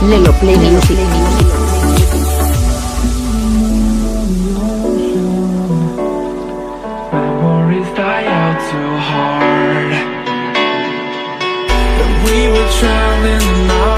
Lelo Play Music. Memories die out too hard. And we were drowning in our